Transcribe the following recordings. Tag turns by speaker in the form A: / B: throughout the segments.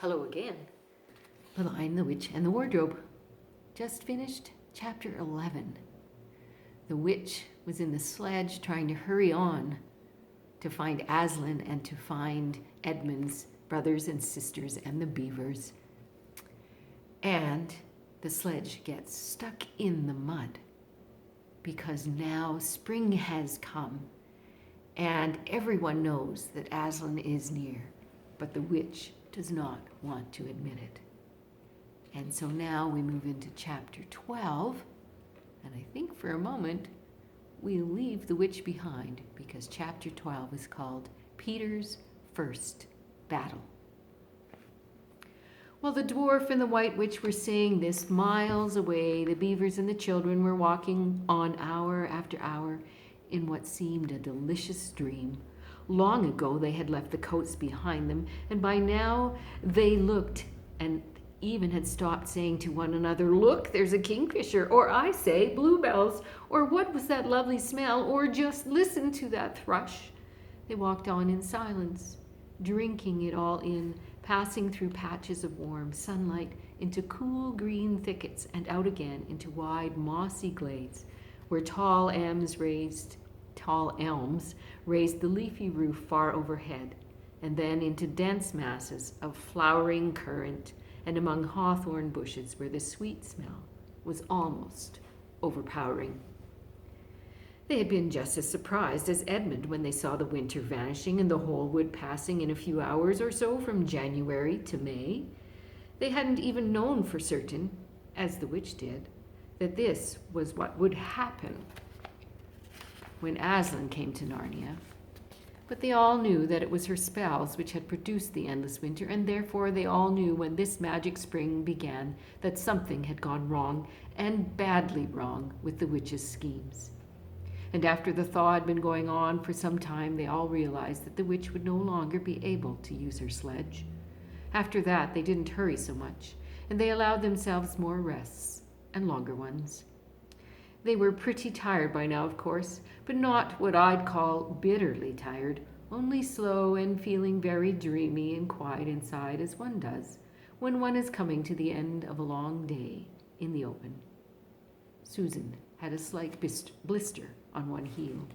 A: Hello again. The Lion, the Witch, and the Wardrobe. Just finished chapter 11. The witch was in the sledge trying to hurry on to find Aslan and to find Edmund's brothers and sisters and the beavers. And the sledge gets stuck in the mud because now spring has come and everyone knows that Aslan is near, but the witch does not want to admit it. And so now we move into chapter 12, and I think for a moment we'll leave the witch behind because chapter 12 is called Peter's First Battle. While the dwarf and the white witch were saying this miles away, the beavers and the children were walking on hour after hour in what seemed a delicious dream. Long ago they had left the coats behind them, and by now they looked and even had stopped saying to one another, "Look, there's a kingfisher," or "I say, bluebells," or "What was that lovely smell?" or "Just listen to that thrush." They walked on in silence, drinking it all in, passing through patches of warm sunlight, into cool green thickets, and out again into wide mossy glades where tall elms raised the leafy roof far overhead, and then into dense masses of flowering currant and among hawthorn bushes where the sweet smell was almost overpowering. They had been just as surprised as Edmund when they saw the winter vanishing and the whole wood passing in a few hours or so from January to May. They hadn't even known for certain, as the witch did, that this was what would happen when Aslan came to Narnia. But they all knew that it was her spells which had produced the endless winter, and therefore they all knew when this magic spring began that something had gone wrong, and badly wrong, with the witch's schemes. And after the thaw had been going on for some time, they all realized that the witch would no longer be able to use her sledge. After that, they didn't hurry so much, and they allowed themselves more rests, and longer ones. They were pretty tired by now, of course, but not what I'd call bitterly tired, only slow and feeling very dreamy and quiet inside as one does when one is coming to the end of a long day in the open. Susan had a slight blister on one heel.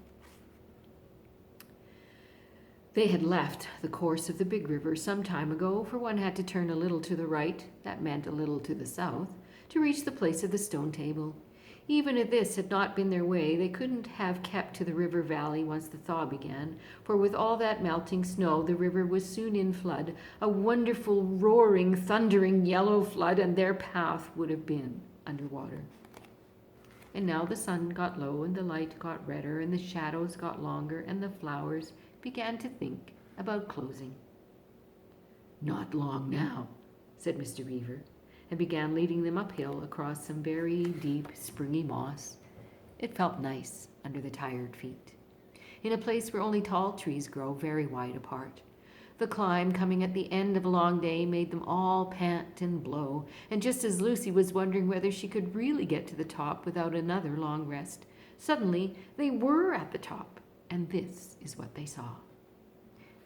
A: They had left the course of the big river some time ago, for one had to turn a little to the right, that meant a little to the south, to reach the place of the stone table. Even if this had not been their way, they couldn't have kept to the river valley once the thaw began, for with all that melting snow, the river was soon in flood, a wonderful, roaring, thundering yellow flood, and their path would have been underwater. And now the sun got low, and the light got redder, and the shadows got longer, and the flowers began to think about closing. "Not long now," said Mr. Beaver, and began leading them uphill across some very deep, springy moss. It felt nice under the tired feet, in a place where only tall trees grow very wide apart. The climb, coming at the end of a long day, made them all pant and blow, and just as Lucy was wondering whether she could really get to the top without another long rest, suddenly they were at the top, and this is what they saw.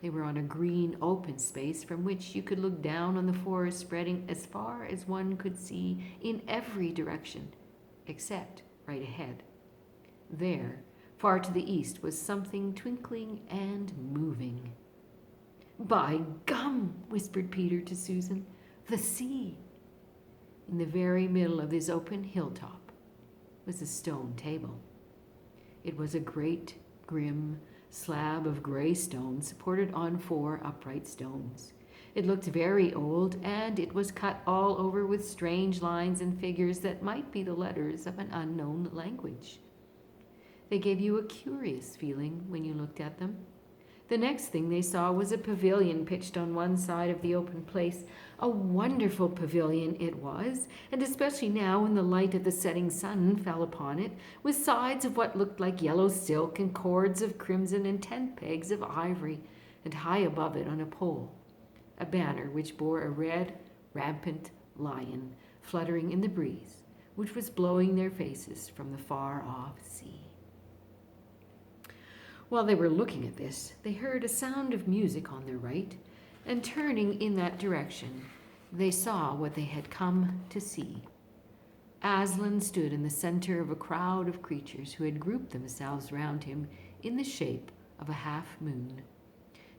A: They were on a green open space from which you could look down on the forest spreading as far as one could see in every direction, except right ahead. There, far to the east, was something twinkling and moving. "By gum," whispered Peter to Susan, "the sea." In the very middle of this open hilltop was a stone table. It was a great, grim slab of gray stone supported on 4 upright stones. It looked very old, and it was cut all over with strange lines and figures that might be the letters of an unknown language. They gave you a curious feeling when you looked at them. The next thing they saw was a pavilion pitched on one side of the open place. A wonderful pavilion it was, and especially now when the light of the setting sun fell upon it, with sides of what looked like yellow silk and cords of crimson and tent pegs of ivory, and high above it on a pole, a banner which bore a red, rampant lion fluttering in the breeze, which was blowing their faces from the far-off sea. While they were looking at this, they heard a sound of music on their right, and turning in that direction, they saw what they had come to see. Aslan stood in the center of a crowd of creatures who had grouped themselves round him in the shape of a half-moon.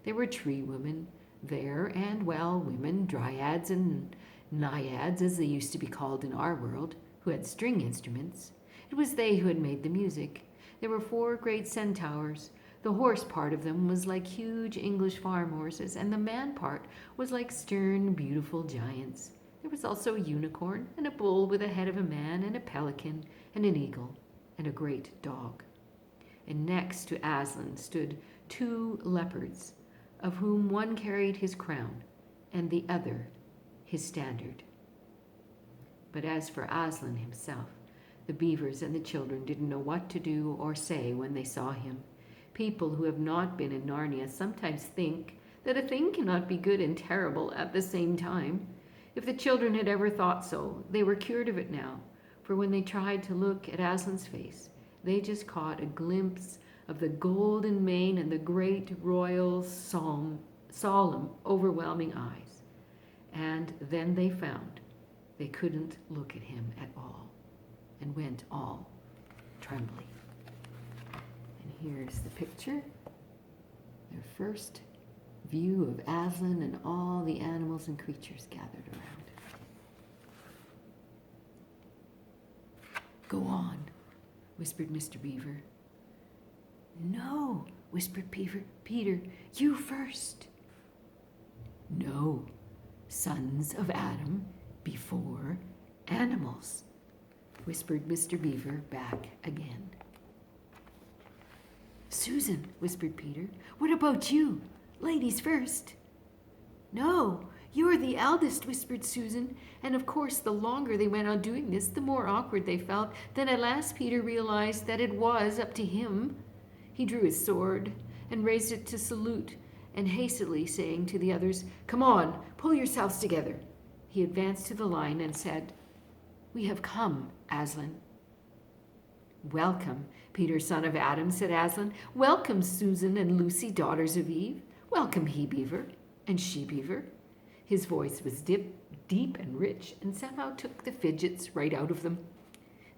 A: There were tree women there, and, well, women, dryads and naiads, as they used to be called in our world, who had string instruments. It was they who had made the music. There were 4 great centaurs. The horse part of them was like huge English farm horses, and the man part was like stern, beautiful giants. There was also a unicorn, and a bull with a head of a man, and a pelican, and an eagle, and a great dog. And next to Aslan stood 2 leopards, of whom one carried his crown, and the other his standard. But as for Aslan himself, the beavers and the children didn't know what to do or say when they saw him. People who have not been in Narnia sometimes think that a thing cannot be good and terrible at the same time. If the children had ever thought so, they were cured of it now, for when they tried to look at Aslan's face, they just caught a glimpse of the golden mane and the great royal solemn, overwhelming eyes. And then they found they couldn't look at him at all, and went all trembling. And here's the picture, their first view of Aslan and all the animals and creatures gathered around. Go on, whispered Mr. Beaver. No, whispered Peter, you first. No, sons of Adam before animals, whispered Mr. Beaver back again. Susan, whispered Peter, what about you? Ladies first. No, you're the eldest, whispered Susan, and of course the longer they went on doing this, the more awkward they felt. Then at last Peter realized that it was up to him. He drew his sword and raised it to salute, and hastily saying to the others, Come on, pull yourselves together. He advanced to the line and said, We have come, Aslan. Welcome, Peter, son of Adam, said Aslan. Welcome, Susan and Lucy, daughters of Eve. Welcome, he-beaver and she-beaver. His voice was deep and rich, and somehow took the fidgets right out of them.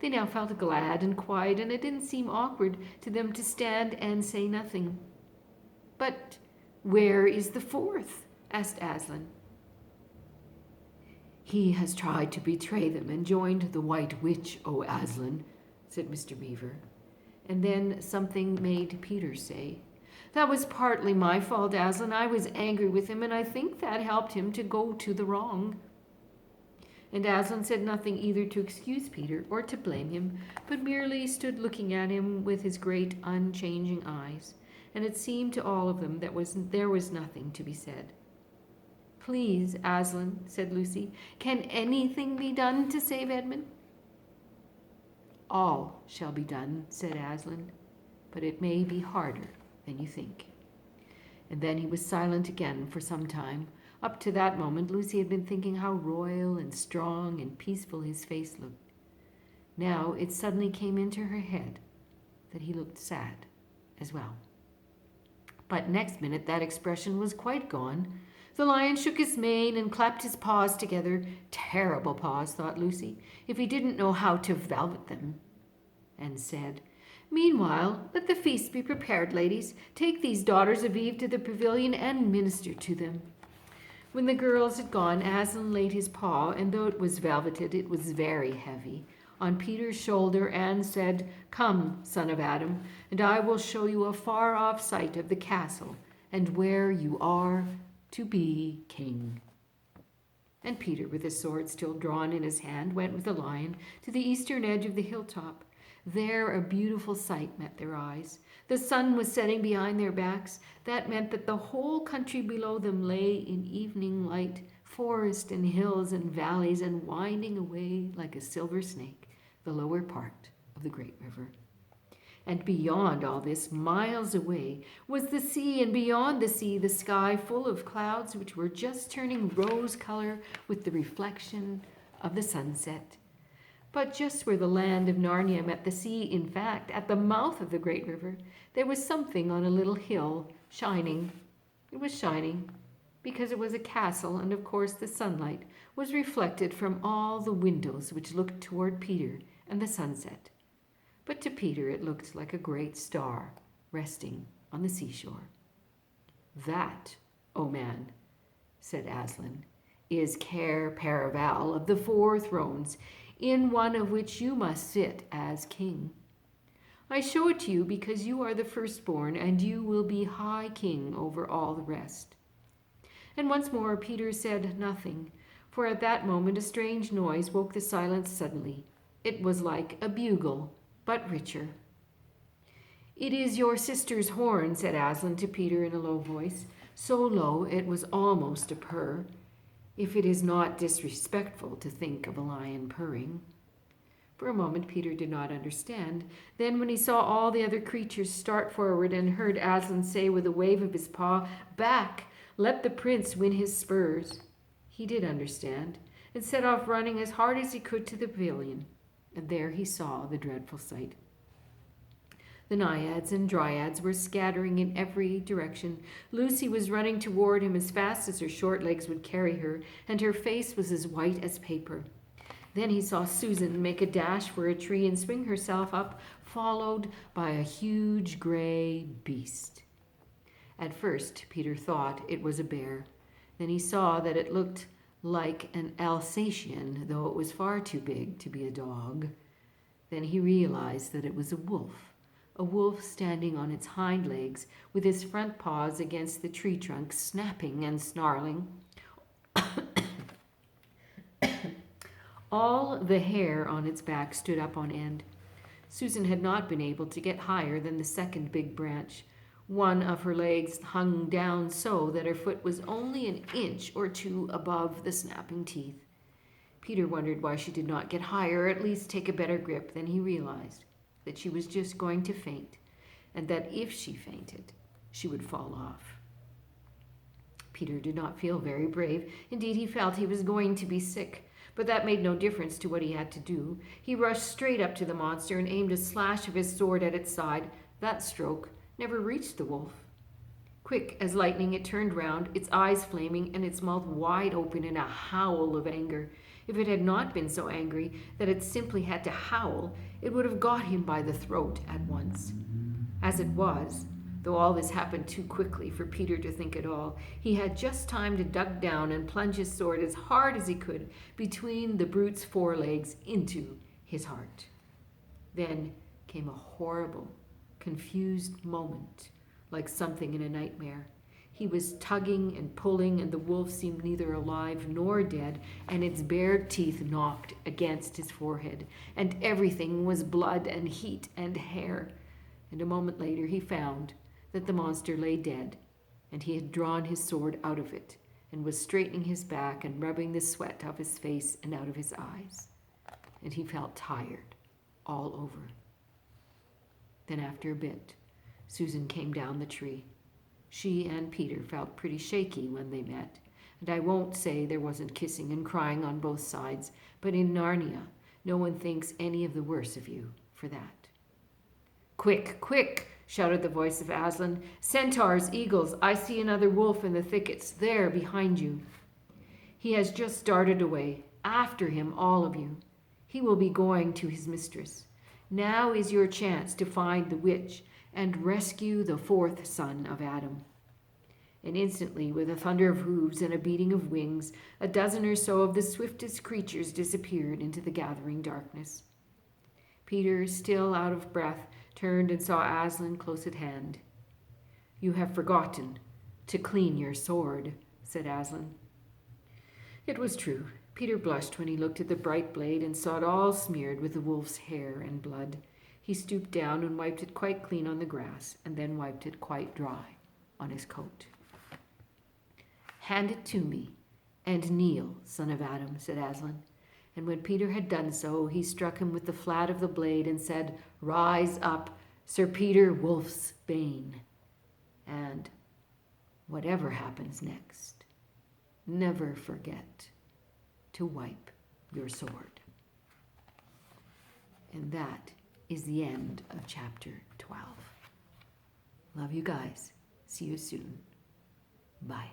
A: They now felt glad and quiet, and it didn't seem awkward to them to stand and say nothing. But where is the 4th? Asked Aslan. He has tried to betray them and joined the White Witch, O Aslan, said Mr. Beaver. And then something made Peter say, That was partly my fault, Aslan. I was angry with him, and I think that helped him to go to the wrong. And Aslan said nothing either to excuse Peter or to blame him, but merely stood looking at him with his great unchanging eyes, and it seemed to all of them that there was nothing to be said. Please, Aslan, said Lucy, can anything be done to save Edmund? All shall be done, said Aslan, but it may be harder than you think. And then he was silent again for some time. Up to that moment, Lucy had been thinking how royal and strong and peaceful his face looked. Now it suddenly came into her head that he looked sad as well. But next minute that expression was quite gone. The lion shook his mane and clapped his paws together. Terrible paws, thought Lucy, if he didn't know how to velvet them. And said, Meanwhile, let the feast be prepared, ladies. Take these daughters of Eve to the pavilion and minister to them. When the girls had gone, Aslan laid his paw, and though it was velveted, it was very heavy, on Peter's shoulder and said, Come, son of Adam, and I will show you a far-off sight of the castle and where you are to be king. And Peter, with his sword still drawn in his hand, went with the lion to the eastern edge of the hilltop. There a beautiful sight met their eyes. The sun was setting behind their backs. That meant that the whole country below them lay in evening light, forest and hills and valleys, and winding away like a silver snake, the lower part of the great river. And beyond all this, miles away, was the sea, and beyond the sea, the sky full of clouds which were just turning rose color with the reflection of the sunset. But just where the land of Narnia met the sea, in fact, at the mouth of the great river, there was something on a little hill, shining. It was shining, because it was a castle, and of course the sunlight was reflected from all the windows which looked toward Peter and the sunset. But to Peter it looked like a great star resting on the seashore. "That, O man," said Aslan, "is Cair Paravel of the 4 thrones, in one of which you must sit as king. I show it to you because you are the firstborn, and you will be high king over all the rest." And once more Peter said nothing, for at that moment a strange noise woke the silence suddenly. It was like a bugle, but richer. "It is your sister's horn," said Aslan to Peter in a low voice, so low it was almost a purr, if it is not disrespectful to think of a lion purring. For a moment Peter did not understand. Then when he saw all the other creatures start forward and heard Aslan say with a wave of his paw, "Back! Let the prince win his spurs," he did understand, and set off running as hard as he could to the pavilion. And there he saw the dreadful sight. The naiads and dryads were scattering in every direction. Lucy was running toward him as fast as her short legs would carry her, and her face was as white as paper. Then he saw Susan make a dash for a tree and swing herself up, followed by a huge gray beast. At first, Peter thought it was a bear. Then he saw that it looked like an Alsatian, though it was far too big to be a dog. Then he realized that it was a wolf standing on its hind legs with its front paws against the tree trunk, snapping and snarling. All the hair on its back stood up on end. Susan had not been able to get higher than the second big branch. One of her legs hung down so that her foot was only an inch or 2 above the snapping teeth. Peter wondered why she did not get higher, or at least take a better grip. Then he realized that she was just going to faint, and that if she fainted, she would fall off. Peter did not feel very brave. Indeed, he felt he was going to be sick, but that made no difference to what he had to do. He rushed straight up to the monster and aimed a slash of his sword at its side. That stroke never reached the wolf. Quick as lightning, it turned round, its eyes flaming and its mouth wide open in a howl of anger. If it had not been so angry that it simply had to howl, it would have got him by the throat at once. As it was, though all this happened too quickly for Peter to think at all, he had just time to duck down and plunge his sword as hard as he could between the brute's forelegs into his heart. Then came a horrible, confused moment, like something in a nightmare. He was tugging and pulling, and the wolf seemed neither alive nor dead, and its bared teeth knocked against his forehead, and everything was blood and heat and hair. And a moment later he found that the monster lay dead, and he had drawn his sword out of it, and was straightening his back and rubbing the sweat off his face and out of his eyes. And he felt tired all over. Then after a bit, Susan came down the tree. She and Peter felt pretty shaky when they met, and I won't say there wasn't kissing and crying on both sides, but in Narnia, no one thinks any of the worse of you for that. "Quick, quick!" shouted the voice of Aslan. "Centaurs, eagles, I see another wolf in the thickets, there behind you. He has just darted away. After him, all of you. He will be going to his mistress. Now is your chance to find the witch and rescue the 4th son of Adam." And instantly, with a thunder of hooves and a beating of wings, a dozen or so of the swiftest creatures disappeared into the gathering darkness. Peter, still out of breath, turned and saw Aslan close at hand. "You have forgotten to clean your sword," said Aslan. It was true. Peter blushed when he looked at the bright blade and saw it all smeared with the wolf's hair and blood. He stooped down and wiped it quite clean on the grass, and then wiped it quite dry on his coat. "Hand it to me, and kneel, son of Adam," said Aslan. And when Peter had done so, he struck him with the flat of the blade and said, "Rise up, Sir Peter Wolfsbane. And whatever happens next, never forget to wipe your sword." And that is the end of chapter 12. Love you guys. See you soon. Bye.